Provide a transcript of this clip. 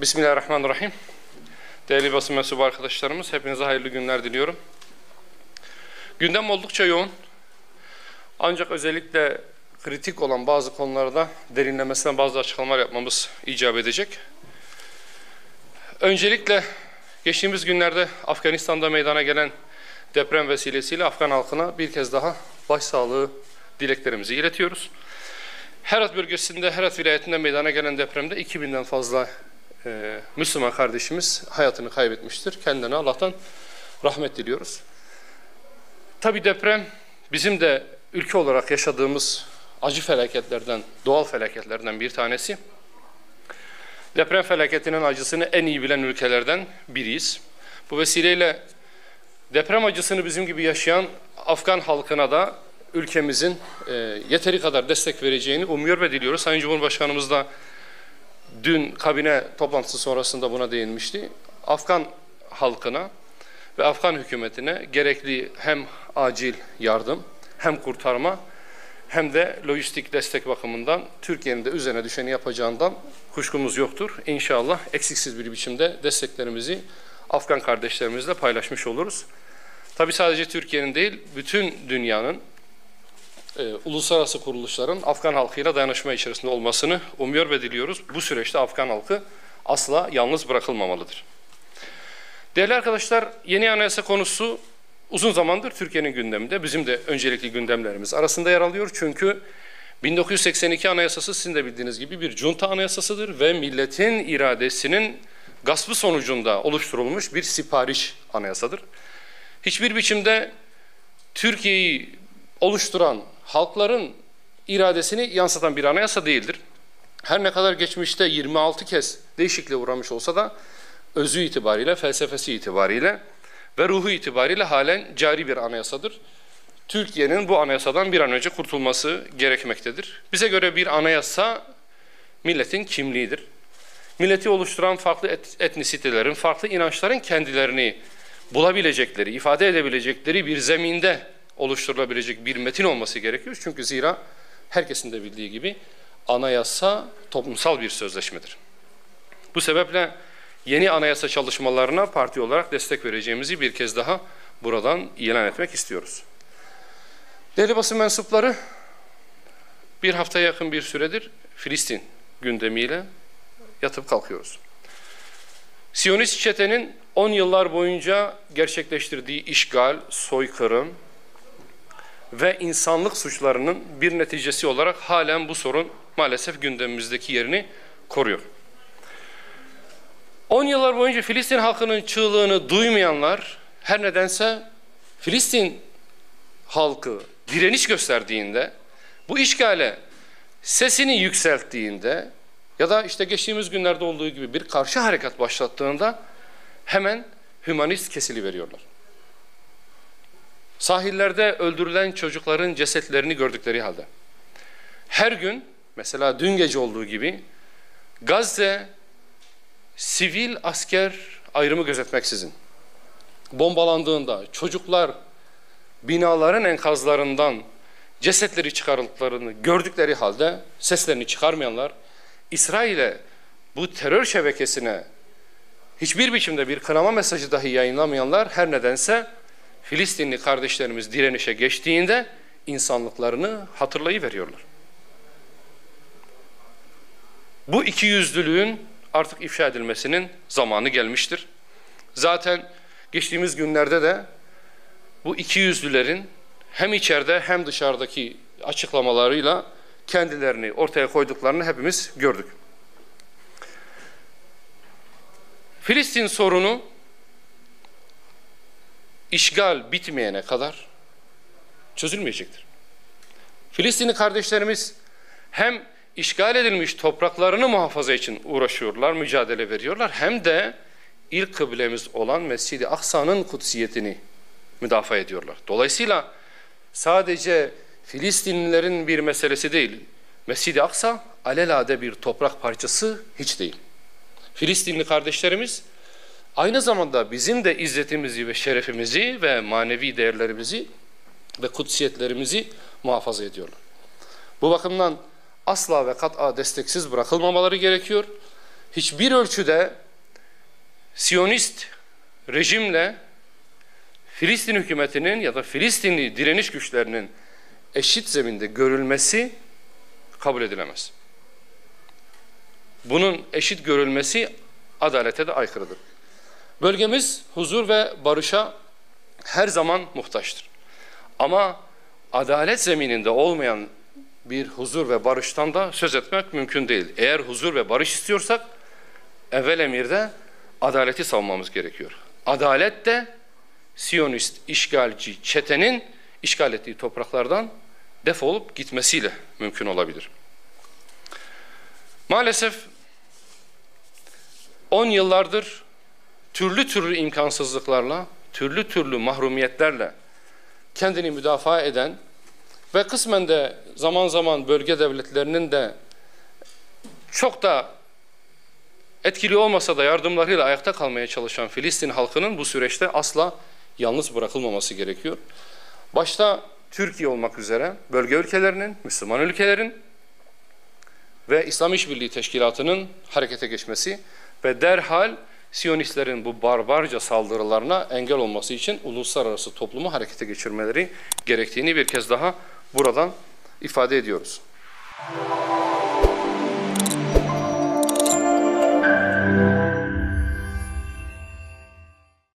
Bismillahirrahmanirrahim. Değerli basın mensubu arkadaşlarımız, hepinize hayırlı günler diliyorum. Gündem oldukça yoğun. Ancak özellikle kritik olan bazı konularda derinlemesine bazı açıklamalar yapmamız icap edecek. Öncelikle geçtiğimiz günlerde Afganistan'da meydana gelen deprem vesilesiyle Afgan halkına bir kez daha başsağlığı dileklerimizi iletiyoruz. Herat bölgesinde, Herat vilayetinde meydana gelen depremde 2000'den fazla Müslüman kardeşimiz hayatını kaybetmiştir. Kendilerine Allah'tan rahmet diliyoruz. Tabii deprem bizim de ülke olarak yaşadığımız acı felaketlerden, doğal felaketlerden bir tanesi. Deprem felaketinin acısını en iyi bilen ülkelerden biriyiz. Bu vesileyle deprem acısını bizim gibi yaşayan Afgan halkına da ülkemizin yeteri kadar destek vereceğini umuyor ve diliyoruz. Sayın Cumhurbaşkanımız da dün kabine toplantısı sonrasında buna değinmişti. Afgan halkına ve Afgan hükümetine gerekli hem acil yardım, hem kurtarma, hem de lojistik destek bakımından Türkiye'nin de üzerine düşeni yapacağından kuşkumuz yoktur. İnşallah eksiksiz bir biçimde desteklerimizi Afgan kardeşlerimizle paylaşmış oluruz. Tabii sadece Türkiye'nin değil, bütün dünyanın uluslararası kuruluşların Afgan halkıyla dayanışma içerisinde olmasını umuyor ve diliyoruz. Bu süreçte Afgan halkı asla yalnız bırakılmamalıdır. Değerli arkadaşlar, yeni anayasa konusu uzun zamandır Türkiye'nin gündeminde, bizim de öncelikli gündemlerimiz arasında yer alıyor. Çünkü 1982 Anayasası sizin de bildiğiniz gibi bir junta anayasasıdır ve milletin iradesinin gaspı sonucunda oluşturulmuş bir sipariş anayasadır. Hiçbir biçimde Türkiye'yi oluşturan halkların iradesini yansıtan bir anayasa değildir. Her ne kadar geçmişte 26 kez değişikliğe uğramış olsa da özü itibariyle, felsefesi itibariyle ve ruhu itibariyle halen cari bir anayasadır. Türkiye'nin bu anayasadan bir an önce kurtulması gerekmektedir. Bize göre bir anayasa milletin kimliğidir. Milleti oluşturan farklı etnisitelerin, farklı inançların kendilerini bulabilecekleri, ifade edebilecekleri bir zeminde oluşturulabilecek bir metin olması gerekiyor. Çünkü zira herkesin de bildiği gibi anayasa toplumsal bir sözleşmedir. Bu sebeple yeni anayasa çalışmalarına parti olarak destek vereceğimizi bir kez daha buradan ilan etmek istiyoruz. Değerli basın mensupları, bir haftaya yakın bir süredir Filistin gündemiyle yatıp kalkıyoruz. Siyonist çetenin 10 yıllar boyunca gerçekleştirdiği işgal, soykırım ve insanlık suçlarının bir neticesi olarak halen bu sorun maalesef gündemimizdeki yerini koruyor. 10 yıllar boyunca Filistin halkının çığlığını duymayanlar her nedense Filistin halkı direniş gösterdiğinde, bu işgale sesini yükselttiğinde ya da işte geçtiğimiz günlerde olduğu gibi bir karşı harekat başlattığında hemen hümanist kesiliveriyorlar. Sahillerde öldürülen çocukların cesetlerini gördükleri halde, her gün, mesela dün gece olduğu gibi, Gazze sivil asker ayrımı gözetmeksizin bombalandığında çocuklar binaların enkazlarından cesetleri çıkarıldıklarını gördükleri halde seslerini çıkarmayanlar, İsrail'e bu terör şebekesine hiçbir biçimde bir kınama mesajı dahi yayınlamayanlar her nedense Filistinli kardeşlerimiz direnişe geçtiğinde insanlıklarını hatırlayıveriyorlar. Bu ikiyüzlülüğün artık ifşa edilmesinin zamanı gelmiştir. Zaten geçtiğimiz günlerde de bu ikiyüzlülerin hem içeride hem dışarıdaki açıklamalarıyla kendilerini ortaya koyduklarını hepimiz gördük. Filistin sorunu işgal bitmeyene kadar çözülmeyecektir. Filistinli kardeşlerimiz hem işgal edilmiş topraklarını muhafaza için uğraşıyorlar, mücadele veriyorlar, hem de ilk kıblemiz olan Mescid-i Aksa'nın kutsiyetini müdafaa ediyorlar. Dolayısıyla sadece Filistinlilerin bir meselesi değil, Mescid-i Aksa alelade bir toprak parçası hiç değil. Filistinli kardeşlerimiz aynı zamanda bizim de izzetimizi ve şerefimizi ve manevi değerlerimizi ve kutsiyetlerimizi muhafaza ediyorlar. Bu bakımdan asla ve kat'a desteksiz bırakılmamaları gerekiyor. hiçbir ölçüde Siyonist rejimle Filistin hükümetinin ya da Filistinli direniş güçlerinin eşit zeminde görülmesi kabul edilemez. Bunun eşit görülmesi adalete de aykırıdır. Bölgemiz huzur ve barışa her zaman muhtaçtır. Ama adalet zemininde olmayan bir huzur ve barıştan da söz etmek mümkün değil. Eğer huzur ve barış istiyorsak evvel emirde adaleti savunmamız gerekiyor. Adalet de Siyonist işgalci çetenin işgal ettiği topraklardan defolup gitmesiyle mümkün olabilir. Maalesef 10 yıllardır türlü türlü imkansızlıklarla, türlü türlü mahrumiyetlerle kendini müdafaa eden ve kısmen de zaman zaman bölge devletlerinin de çok da etkili olmasa da yardımlarıyla ayakta kalmaya çalışan Filistin halkının bu süreçte asla yalnız bırakılmaması gerekiyor. Başta Türkiye olmak üzere bölge ülkelerinin, Müslüman ülkelerin ve İslam İşbirliği Teşkilatı'nın harekete geçmesi ve derhal Siyonistlerin bu barbarca saldırılarına engel olması için uluslararası toplumu harekete geçirmeleri gerektiğini bir kez daha buradan ifade ediyoruz.